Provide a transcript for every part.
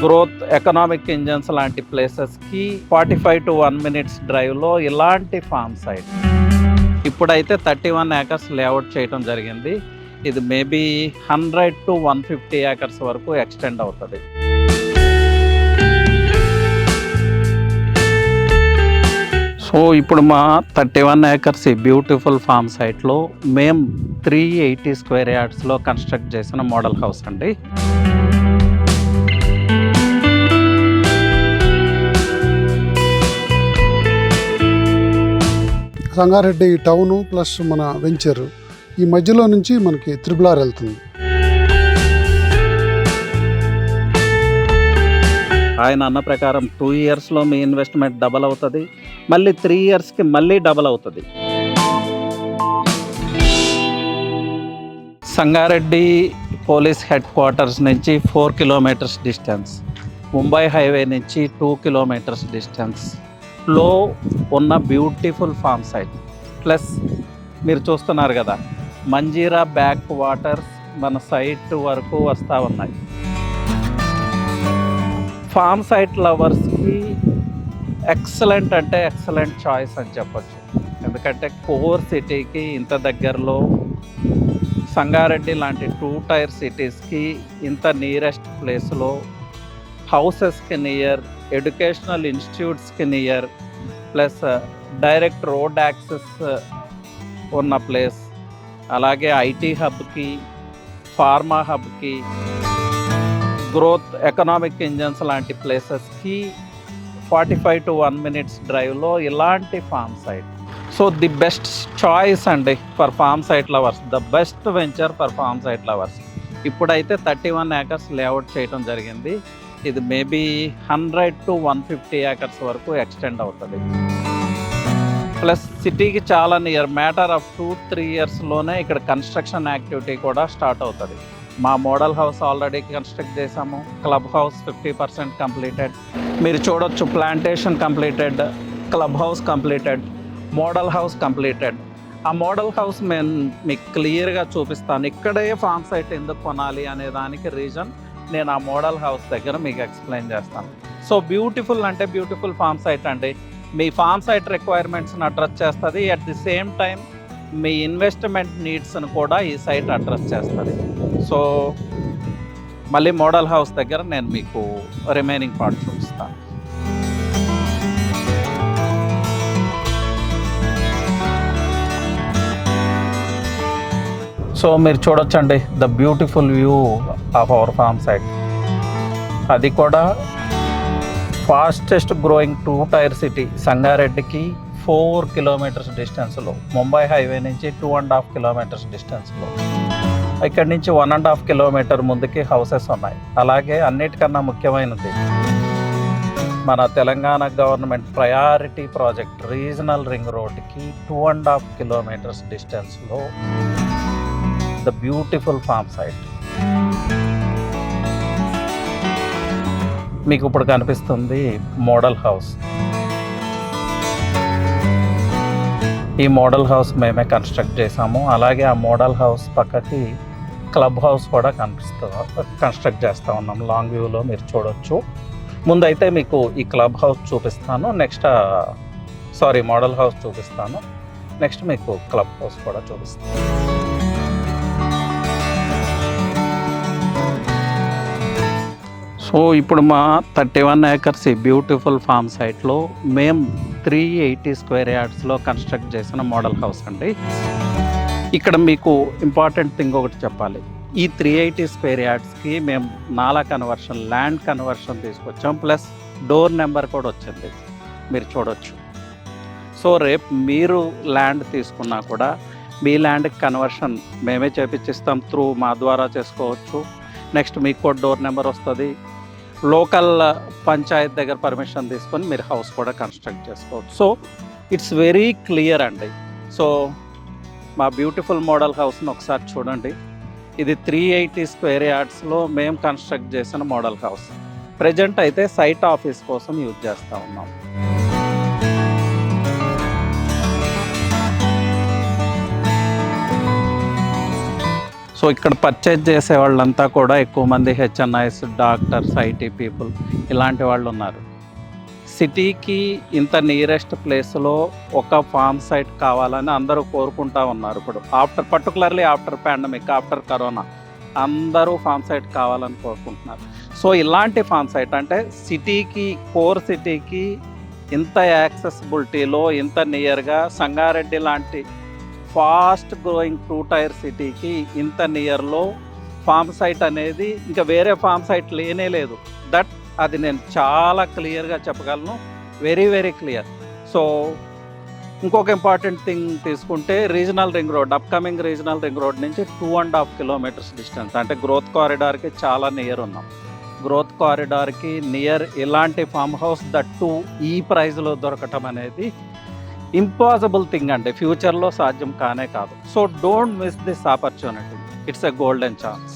Growth economic engines లాంటి ప్లేసెస్కి 45 to 1 minutes డ్రైవ్లో ఇలాంటి ఫామ్ సైట్ ఇప్పుడైతే 31 acres లేఅవుట్ చేయడం జరిగింది. ఇది మేబీ 100 to 150 acres వరకు ఎక్స్టెండ్ అవుతుంది. సో ఇప్పుడు మా 31 acres ఈ బ్యూటిఫుల్ ఫామ్ సైట్లో మేము 380 square yardsలో కన్స్ట్రక్ట్ చేసిన మోడల్ హౌస్ అండి. సంగారెడ్డి టౌను ప్లస్ మన వెంచర్ ఈ మధ్యలో నుంచి మనకి త్రిబుల్ వెళ్తుంది. ఆయన అన్న ప్రకారం 2 yearsలో మీ ఇన్వెస్ట్మెంట్ డబల్ అవుతుంది, మళ్ళీ 3 yearsకి మళ్ళీ డబల్ అవుతుంది. సంగారెడ్డి పోలీస్ హెడ్ క్వార్టర్స్ నుంచి 4 kilometers డిస్టెన్స్, ముంబై హైవే నుంచి 2 kilometers డిస్టెన్స్లో ఉన్న బ్యూటిఫుల్ ఫామ్ సైట్. ప్లస్ మీరు చూస్తున్నారు కదా, మంజీరా బ్యాక్ వాటర్స్ మన సైట్ వరకు వస్తూ ఉన్నాయి. ఫామ్ సైట్ లవర్స్కి ఎక్సలెంట్ అంటే ఎక్సలెంట్ చాయిస్ అని చెప్పొచ్చు. ఎందుకంటే కోర్ సిటీకి ఇంత దగ్గరలో, సంగారెడ్డి లాంటి 2-tier సిటీస్కి ఇంత నియరెస్ట్ ప్లేస్లో, హౌసెస్కి నియర్, ఎడ్యుకేషనల్ ఇన్స్టిట్యూట్స్కి near, plus direct road access ఉన్న ప్లేస్, అలాగే ఐటీ హబ్కి, ఫార్మా హబ్కి, గ్రోత్ ఎకనామిక్ ఇంజన్స్ లాంటి ప్లేసెస్కి 45 to 1 minutes డ్రైవ్లో ఇలాంటి farm site. So the best choice అండి for farm site lovers, the best venture for farm site lovers. ఇప్పుడైతే 31 acres లేఅవుట్ చేయడం జరిగింది. ఇది మేబీ 100 to 150 acres వరకు ఎక్స్టెండ్ అవుతుంది. ప్లస్ సిటీకి చాలా నియర్, మ్యాటర్ ఆఫ్ 2-3 yearsలోనే ఇక్కడ కన్స్ట్రక్షన్ యాక్టివిటీ కూడా స్టార్ట్ అవుతుంది. మా మోడల్ హౌస్ ఆల్రెడీ కన్స్ట్రక్ట్ చేసాము. Club house 50% completed. మీరు చూడొచ్చు, plantation completed, club house completed, model house completed. ఆ మోడల్ హౌస్ నేను మీకు క్లియర్గా చూపిస్తాను. ఇక్కడే ఫామ్ సైట్ ఎందుకు కొనాలి అనే దానికి రీజన్ నేను ఆ మోడల్ హౌస్ దగ్గర మీకు ఎక్స్ప్లెయిన్ చేస్తాను. సో బ్యూటిఫుల్ అంటే బ్యూటిఫుల్ ఫామ్ సైట్ అండి. మీ ఫామ్ సైట్ రిక్వైర్మెంట్స్ని అడ్రస్ చేస్తుంది. అట్ ది సేమ్ టైం మీ ఇన్వెస్ట్మెంట్ నీడ్స్ను కూడా ఈ సైట్ అడ్రస్ చేస్తుంది. సో మళ్ళీ మోడల్ హౌస్ దగ్గర నేను మీకు రిమైనింగ్ పార్ట్ చూపిస్తాను. సో మీరు చూడొచ్చండి the beautiful view of our farm site. అది కూడా ఫాస్టెస్ట్ గ్రోయింగ్ 2-tier సిటీ సంగారెడ్డికి 4 kilometers డిస్టెన్స్లో, ముంబై హైవే నుంచి 2.5 kilometers డిస్టెన్స్లో, ఇక్కడి నుంచి 1.5 kilometer ముందుకి హౌసెస్ ఉన్నాయి. అలాగే అన్నిటికన్నా ముఖ్యమైనది మన Telangana government priority project regional ring రోడ్కి 2.5 kilometers డిస్టెన్స్లో ద బ్యూటిఫుల్ ఫామ్ సైట్. మీకు ఇప్పుడు కనిపిస్తుంది మోడల్ హౌస్. ఈ మోడల్ హౌస్ మేమే కన్స్ట్రక్ట్ చేసాము. అలాగే ఆ మోడల్ హౌస్ పక్కకి క్లబ్ హౌస్ కూడా కన్స్ట్రక్ట్ చేస్తూ ఉన్నాం. లాంగ్ వ్యూలో మీరు చూడొచ్చు. ముందైతే మీకు ఈ క్లబ్ హౌస్ చూపిస్తాను, మోడల్ హౌస్ చూపిస్తాను. నెక్స్ట్ మీకు క్లబ్ హౌస్ కూడా చూపిస్తాను. సో ఇప్పుడు మా 31 acres ఈ బ్యూటిఫుల్ ఫామ్ సైట్లో మేము 380 square yardsలో కన్స్ట్రక్ట్ చేసిన మోడల్ హౌస్ అండి. ఇక్కడ మీకు ఇంపార్టెంట్ థింగ్ ఒకటి చెప్పాలి. ఈ 380 square yardsకి మేము ల్యాండ్ కన్వర్షన్ తీసుకొచ్చాం. ప్లస్ డోర్ నెంబర్ కూడా వచ్చింది, మీరు చూడొచ్చు. సో రేపు మీరు ల్యాండ్ తీసుకున్నా కూడా మీ ల్యాండ్కి కన్వర్షన్ మేమే చేపించిస్తాం. మా ద్వారా చేసుకోవచ్చు. నెక్స్ట్ మీకు కూడా డోర్ నెంబర్ వస్తుంది. లోకల్ పంచాయత్ దగ్గర పర్మిషన్ తీసుకొని మీరు హౌస్ కూడా కన్స్ట్రక్ట్ చేసుకోవచ్చు. సో ఇట్స్ వెరీ క్లియర్ అండి. సో మా బ్యూటిఫుల్ మోడల్ హౌస్ని ఒకసారి చూడండి. ఇది 380 square yardsలో మేము కన్స్ట్రక్ట్ చేసిన మోడల్ హౌస్. ప్రజెంట్ అయితే సైట్ ఆఫీస్ కోసం యూజ్ చేస్తూ ఉన్నాం. సో ఇక్కడ పర్చేజ్ చేసే వాళ్ళంతా కూడా ఎక్కువ మంది హెచ్ఎన్ఐస్, డాక్టర్స్, ఐటీ పీపుల్ ఇలాంటి వాళ్ళు ఉన్నారు. సిటీకి ఇంత నియరెస్ట్ ప్లేస్లో ఒక ఫామ్ సైట్ కావాలని అందరూ కోరుకుంటా ఉన్నారు. ఇప్పుడు particularly after pandemic, after corona అందరూ ఫామ్ సైట్ కావాలని కోరుకుంటున్నారు. సో ఇలాంటి ఫామ్ సైట్ అంటే సిటీకి, కోర్ సిటీకి ఇంత యాక్సెసిబిలిటీలో, ఇంత నియర్గా, సంగారెడ్డి లాంటి ఫాస్ట్ గ్రోయింగ్ 2 టైర్ సిటీకి ఇంత నియర్లో ఫామ్ సైట్ అనేది ఇంకా వేరే ఫామ్ సైట్ లేనే లేదు. అది నేను చాలా క్లియర్గా చెప్పగలను, వెరీ వెరీ క్లియర్. సో ఇంకొక ఇంపార్టెంట్ థింగ్ తీసుకుంటే regional ring road, upcoming regional ring road నుంచి 2.5 కిలోమీటర్స్ డిస్టెన్స్, అంటే గ్రోత్ కారిడార్కి చాలా నియర్ ఉన్నాం. గ్రోత్ కారిడార్కి నియర్ ఇలాంటి ఫామ్ హౌస్ దట్టు ఈ ప్రైస్లో దొరకటం అనేది ఇంపాసిబుల్ థింగ్ అండి, ఫ్యూచర్లో సాధ్యం కానే కాదు. So don't miss this opportunity, it's a golden chance.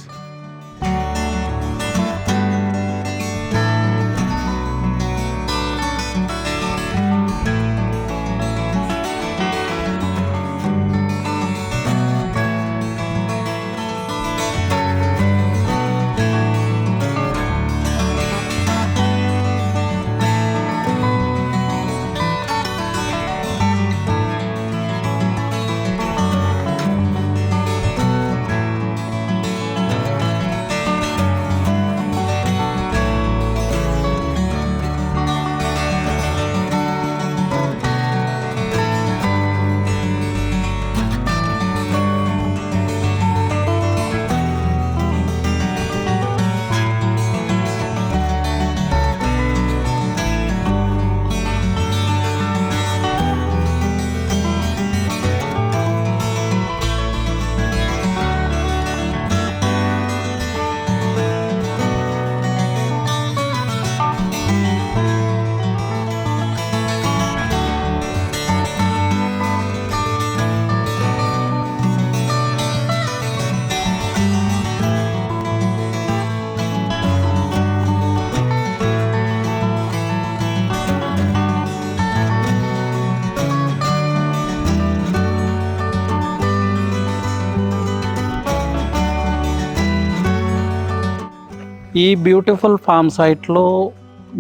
ఈ బ్యూటిఫుల్ ఫామ్ సైట్లో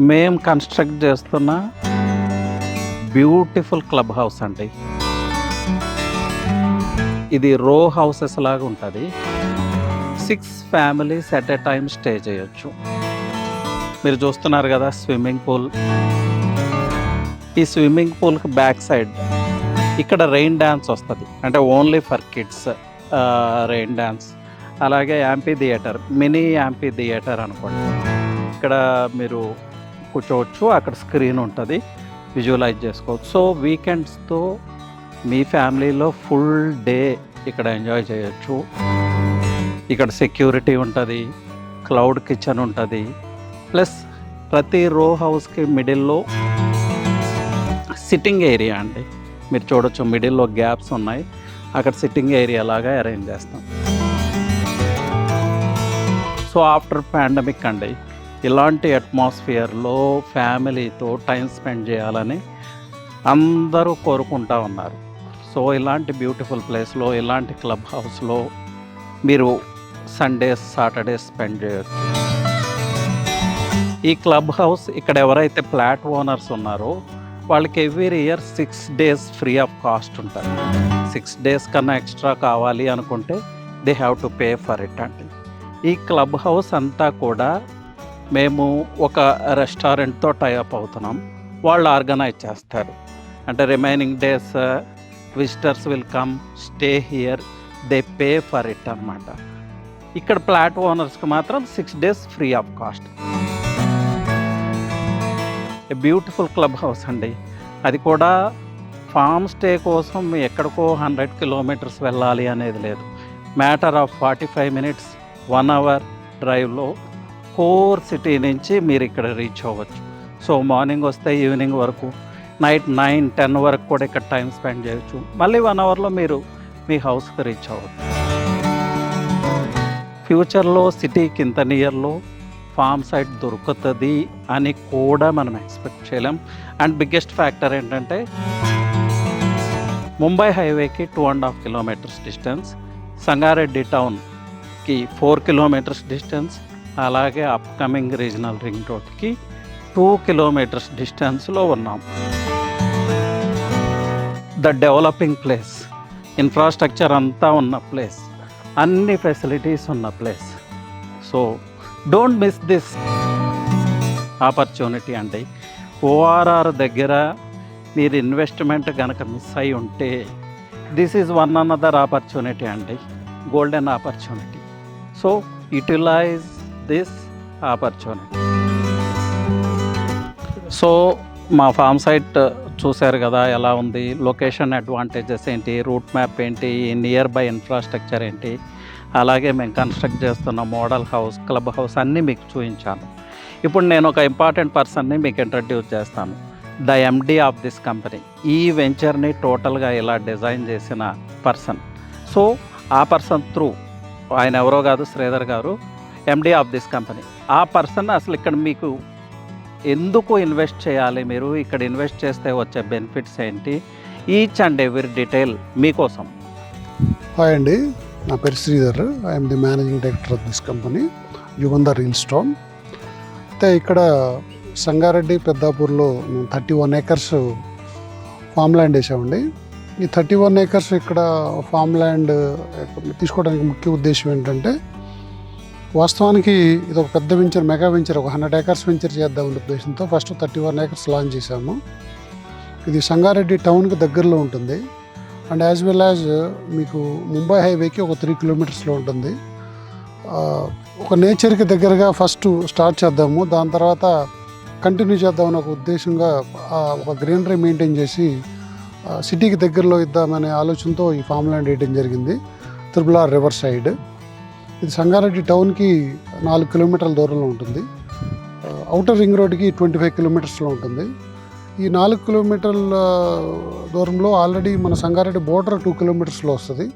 మేము కన్స్ట్రక్ట్ చేస్తున్న బ్యూటిఫుల్ క్లబ్ హౌస్ అండి. ఇది రో హౌసెస్ లాగా ఉంటుంది. 6 families at a time stay చేయొచ్చు. మీరు చూస్తున్నారు కదా స్విమ్మింగ్ పూల్. ఈ స్విమ్మింగ్ పూల్కి బ్యాక్ సైడ్ ఇక్కడ రెయిన్ డ్యాన్స్ వస్తుంది, అంటే only for kids rain dance. అలాగే యాంపీ థియేటర్, మినీ యాంపీ థియేటర్ అనుకోండి. ఇక్కడ మీరు కూర్చోవచ్చు, అక్కడ స్క్రీన్ ఉంటుంది, విజువలైజ్ చేసుకోవచ్చు. సో వీకెండ్స్తో మీ ఫ్యామిలీలో ఫుల్ డే ఇక్కడ ఎంజాయ్ చేయొచ్చు. ఇక్కడ సెక్యూరిటీ ఉంటుంది, క్లౌడ్ కిచెన్ ఉంటుంది, ప్లస్ ప్రతి రో హౌస్కి మిడిల్లో సిట్టింగ్ ఏరియా అండి. మీరు చూడొచ్చు మిడిల్లో గ్యాప్స్ ఉన్నాయి, అక్కడ సిట్టింగ్ ఏరియా లాగా అరేంజ్ చేస్తాం. సో ఆఫ్టర్ పాండమిక్ అండి, ఇలాంటి అట్మాస్ఫియర్లో ఫ్యామిలీతో టైం స్పెండ్ చేయాలని అందరూ కోరుకుంటా ఉన్నారు. సో ఇలాంటి బ్యూటిఫుల్ ప్లేస్లో, ఇలాంటి క్లబ్ హౌస్లో మీరు సండేస్, సాటర్డేస్ స్పెండ్ చేయొచ్చు. ఈ క్లబ్ హౌస్ ఇక్కడ ఎవరైతే ఫ్లాట్ ఓనర్స్ ఉన్నారో వాళ్ళకి every year 6 days free of cost ఉంటుంది. 6 days కన్నా ఎక్స్ట్రా కావాలి అనుకుంటే they have to pay for it అండి. ఈ క్లబ్ హౌస్ అంతా కూడా మేము ఒక రెస్టారెంట్తో టైఅప్ అవుతున్నాం, వాళ్ళు ఆర్గనైజ్ చేస్తారు. అంటే remaining days visitors will come, stay here, they pay for it అనమాట. ఇక్కడ ఫ్లాట్ ఓనర్స్కి మాత్రం 6 days free of cost. Beautiful club house అండి. అది కూడా ఫామ్ స్టే కోసం ఎక్కడికో 100 kilometers వెళ్ళాలి అనేది లేదు. మ్యాటర్ ఆఫ్ 45 minutes, 1 hour డ్రైవ్లో కోర్ సిటీ నుంచి మీరు ఇక్కడ రీచ్ అవ్వచ్చు. సో మార్నింగ్ వస్తే ఈవినింగ్ వరకు, నైట్ 9-10 వరకు కూడా ఇక్కడ టైం స్పెండ్ చేయొచ్చు. మళ్ళీ 1 hourలో మీరు మీ హౌస్కి రీచ్ అవ్వచ్చు. ఫ్యూచర్లో సిటీకి ఇంత నియర్లో ఫామ్ సైట్ దొరుకుతుంది అని కూడా మనం ఎక్స్పెక్ట్ చేయలేం. అండ్ బిగ్గెస్ట్ ఫ్యాక్టర్ ఏంటంటే ముంబై హైవేకి 2.5 kilometers డిస్టెన్స్, సంగారెడ్డి టౌన్ కి 4 కిలోమీటర్స్ డిస్టెన్స్, అలాగే అప్కమింగ్ రీజనల్ రింగ్ రోడ్కి 2 కిలోమీటర్స్ డిస్టెన్స్లో ఉన్నాం. ద డెవలపింగ్ ప్లేస్, ఇన్ఫ్రాస్ట్రక్చర్ అంతా ఉన్న ప్లేస్, అన్ని ఫెసిలిటీస్ ఉన్న place. So don't miss this opportunity అండి. ఓఆర్ఆర్ దగ్గర మీరు ఇన్వెస్ట్మెంట్ కనుక మిస్ అయి ఉంటే this is one another opportunity అండి, golden opportunity. So utilise this opportunity. So మా ఫామ్ సైట్ చూశారు కదా ఎలా ఉంది, లొకేషన్ అడ్వాంటేజెస్ ఏంటి, రూట్ మ్యాప్ ఏంటి, నియర్ బై ఇన్ఫ్రాస్ట్రక్చర్ ఏంటి, అలాగే మేము కన్స్ట్రక్ట్ చేస్తున్న మోడల్ హౌస్, క్లబ్ హౌస్ అన్నీ మీకు చూపించాను. ఇప్పుడు నేను ఒక ఇంపార్టెంట్ పర్సన్ని మీకు ఇంట్రడ్యూస్ చేస్తాను, the MD of this company. ఈ వెంచర్ని టోటల్గా ఇలా డిజైన్ చేసిన పర్సన్. సో ఆ పర్సన్ త్రూ, ఆయన ఎవరో కాదు, శ్రీధర్ గారు, ఎండి ఆఫ్ దిస్ కంపెనీ. ఆ పర్సన్ అసలు ఇక్కడ మీకు ఎందుకు ఇన్వెస్ట్ చేయాలి, మీరు ఇక్కడ ఇన్వెస్ట్ చేస్తే వచ్చే బెనిఫిట్స్ ఏంటి, ఈచ్ అండ్ ఎవ్రీ డీటెయిల్ మీకోసం. హాయ్ అండి, నా పేరు Sridhar. I'm the managing director of this company, Yugandhar real estate. అయితే ఇక్కడ సంగారెడ్డి పెద్దాపూర్లో మేము 31 acres ఫామ్ ల్యాండ్ వేసామండి. ఈ 31 acres ఇక్కడ ఫామ్ ల్యాండ్ తీసుకోవడానికి ముఖ్య ఉద్దేశం ఏంటంటే, వాస్తవానికి ఇది ఒక పెద్ద వెంచర్, మెగా వెంచర్, ఒక 100 acres వెంచర్ చేద్దామనే ఉద్దేశంతో ఫస్ట్ 31 acres లాంచ్ చేశాము. ఇది సంగారెడ్డి టౌన్కి దగ్గరలో ఉంటుంది అండ్ యాజ్ వెల్ యాజ్ మీకు ముంబై హైవేకి ఒక 3 kilometers ఉంటుంది. ఒక నేచర్కి దగ్గరగా ఫస్ట్ స్టార్ట్ చేద్దాము, దాని తర్వాత కంటిన్యూ చేద్దామని ఒక ఉద్దేశంగా ఒక గ్రీనరీ మెయింటైన్ చేసి సిటీకి దగ్గరలో ఇద్దామనే ఆలోచనతో ఈ ఫామ్ ల్యాండ్ వేయడం జరిగింది. Triple river side. ఇది సంగారెడ్డి టౌన్కి 4 kilometers దూరంలో ఉంటుంది. అవుటర్ రింగ్ రోడ్కి 25 kilometersలో ఉంటుంది. ఈ 4 kilometers దూరంలో ఆల్రెడీ మన సంగారెడ్డి బోర్డర్ 2 kilometersలో వస్తుంది.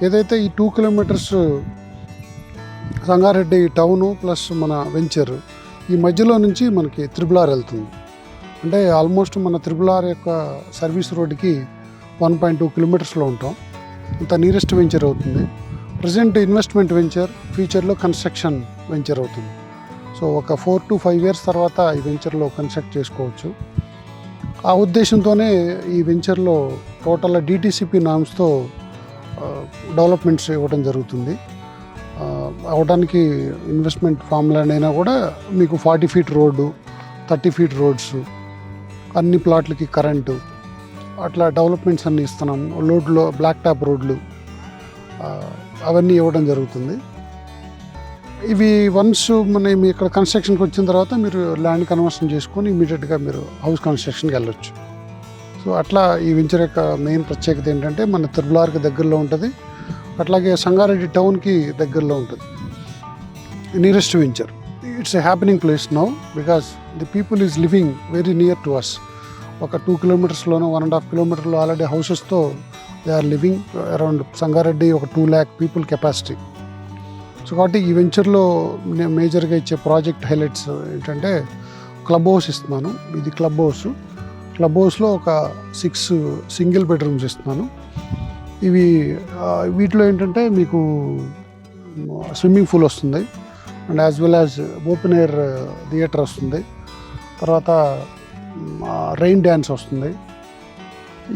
ఏదైతే ఈ 2 kilometers సంగారెడ్డి టౌను ప్లస్ మన వెంచర్, ఈ మధ్యలో నుంచి మనకి త్రిబుల్ వెళ్తుంది. అంటే ఆల్మోస్ట్ మన త్రిబుల్ యొక్క సర్వీస్ రోడ్డుకి 1.2 kilometersలో ఉంటాం. ఇంత నియరెస్ట్ వెంచర్ అవుతుంది. ప్రజెంట్ ఇన్వెస్ట్మెంట్ వెంచర్, ఫ్యూచర్లో కన్స్ట్రక్షన్ వెంచర్ అవుతుంది. సో ఒక 4 to 5 years తర్వాత ఈ వెంచర్లో కన్స్ట్రక్ట్ చేసుకోవచ్చు. ఆ ఉద్దేశంతోనే ఈ వెంచర్లో టోటల్ DTCP నామ్స్తో డెవలప్మెంట్స్ ఇవ్వడం జరుగుతుంది. అవడానికి ఇన్వెస్ట్మెంట్ ఫామ్ ల్యాండ్ అయినా కూడా మీకు 40 feet రోడ్డు, 30 feet రోడ్స్, అన్ని ప్లాట్లకి కరెంటు, అట్లా డెవలప్మెంట్స్ అన్నీ ఇస్తున్నాము. రోడ్లో బ్లాక్ టాప్ రోడ్లు అవన్నీ ఇవ్వడం జరుగుతుంది. ఇవి వన్స్ మనం ఇక్కడ కన్స్ట్రక్షన్కి వచ్చిన తర్వాత మీరు ల్యాండ్ కన్వర్షన్ చేసుకొని ఇమీడియట్గా మీరు హౌస్ కన్స్ట్రక్షన్కి వెళ్ళొచ్చు. సో అట్లా ఈ వెంచర్ యొక్క మెయిన్ ప్రత్యేకత ఏంటంటే మన త్రిబుల్ఆర్కి దగ్గరలో ఉంటుంది, అట్లాగే సంగారెడ్డి టౌన్కి దగ్గరలో ఉంటుంది. Nearest venture. It's a happening place now because the people is living very near to us. ఒక 2 kilometersలోనూ 1.5 kilometersలో ఆల్రెడీ హౌసెస్తో they are living around Sangareddy. ఒక 2 lakh people కెపాసిటీ. సో కాబట్టి ఈ వెంచర్లో నేను మేజర్గా ఇచ్చే ప్రాజెక్ట్ హైలైట్స్ ఏంటంటే, క్లబ్ హౌస్ ఇస్తున్నాను. ఇది క్లబ్ హౌస్. క్లబ్ హౌస్లో ఒక 6 single bedrooms ఇస్తున్నాను. ఇవి వీటిలో ఏంటంటే మీకు స్విమ్మింగ్ పూల్ వస్తుంది and as well as open air theatre వస్తుంది. తర్వాత రెయిన్ డ్యాన్స్ వస్తుంది.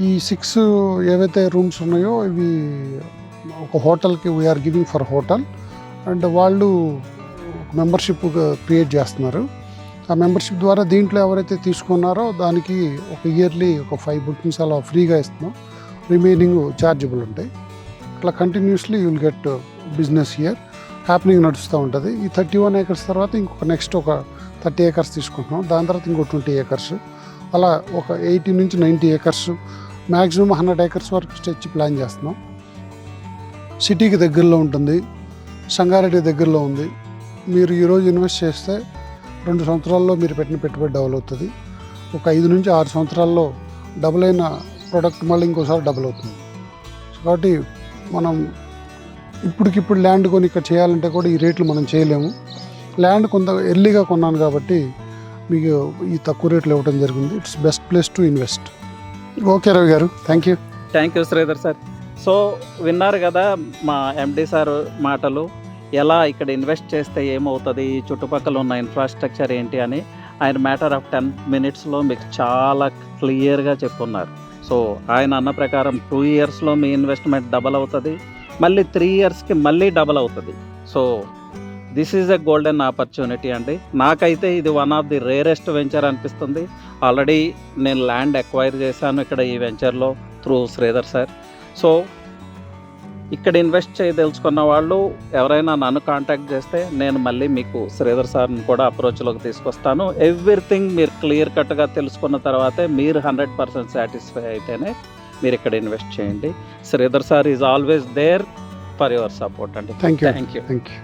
ఈ 6 ఏవైతే రూమ్స్ ఉన్నాయో ఇవి ఒక హోటల్కి we're giving for hotel and వాళ్ళు మెంబర్షిప్ క్రియేట్ చేస్తున్నారు. ఆ మెంబర్షిప్ ద్వారా దీంట్లో ఎవరైతే తీసుకున్నారో దానికి ఒక ఇయర్లీ ఒక 5 bookings అలా ఫ్రీగా ఇస్తున్నాం. రిమైనింగ్ ఛార్జబుల్ ఉంటాయి. అట్లా continuously you will get business year happening నడుస్తూ ఉంటుంది. ఈ 31 acres తర్వాత ఇంకొక నెక్స్ట్ ఒక 30 acres తీసుకుంటున్నాం. దాని తర్వాత ఇంకో 20 acres, అలా ఒక 80 నుంచి 90 acres, మ్యాక్సిమం 100 acres వరకు స్ట్రెచ్ ప్లాన్ చేస్తున్నాం. సిటీకి దగ్గరలో ఉంటుంది, సంగారెడ్డి దగ్గరలో ఉంది. మీరు ఈరోజు ఇన్వెస్ట్ చేస్తే 2 సంవత్సరాల్లో మీరు పెట్టిన పెట్టుబడి డబుల్ అవుతుంది. ఒక 5 నుంచి 6 సంవత్సరాల్లో డబుల్ అయిన ప్రోడక్ట్ మళ్ళీ ఇంకోసారి డబుల్ అవుతుంది. కాబట్టి మనం ఇప్పటికిప్పుడు ల్యాండ్ కొని ఇక్కడ చేయాలంటే కూడా ఈ రేట్లు మనం చేయలేము. ల్యాండ్ కొంత ఎర్లీగా కొన్నాను కాబట్టి మీకు ఈ తక్కువ రేట్లు ఇవ్వడం జరిగింది. It's best place to invest. Okay Ravi garu, thank you Sridhar sir. So విన్నారు కదా మా ఎండి సార్ మాటలు. ఎలా ఇక్కడ ఇన్వెస్ట్ చేస్తే ఏమవుతుంది, ఈ చుట్టుపక్కల ఉన్న ఇన్ఫ్రాస్ట్రక్చర్ ఏంటి అని ఆయన మ్యాటర్ ఆఫ్ 10 మినిట్స్లో మీకు చాలా క్లియర్గా చెప్పున్నారు. సో ఆయన అన్న ప్రకారం 2 ఇయర్స్లో మీ ఇన్వెస్ట్మెంట్ డబల్ అవుతుంది, మళ్ళీ 3 ఇయర్స్కి మళ్ళీ డబల్ అవుతుంది. So this is a golden opportunity అండి. నాకైతే ఇది one of the rarest venture అనిపిస్తుంది. ఆల్రెడీ నేను ల్యాండ్ ఎక్వైర్ చేశాను ఇక్కడ ఈ వెంచర్లో త్రూ శ్రీధర్ సార్. సో ఇక్కడ ఇన్వెస్ట్ చేయదలుచుకున్న వాళ్ళు ఎవరైనా నన్ను కాంటాక్ట్ చేస్తే నేను మళ్ళీ మీకు శ్రీధర్ సార్ని కూడా అప్రోచ్లోకి తీసుకొస్తాను. ఎవ్రీథింగ్ మీరు క్లియర్ కట్గా తెలుసుకున్న తర్వాతే మీరు 100% సాటిస్ఫై అయితేనే మీరు ఇక్కడ ఇన్వెస్ట్ చేయండి. Sridhar sir is always there for your support అండి. Thank you. Thank you. Thank you.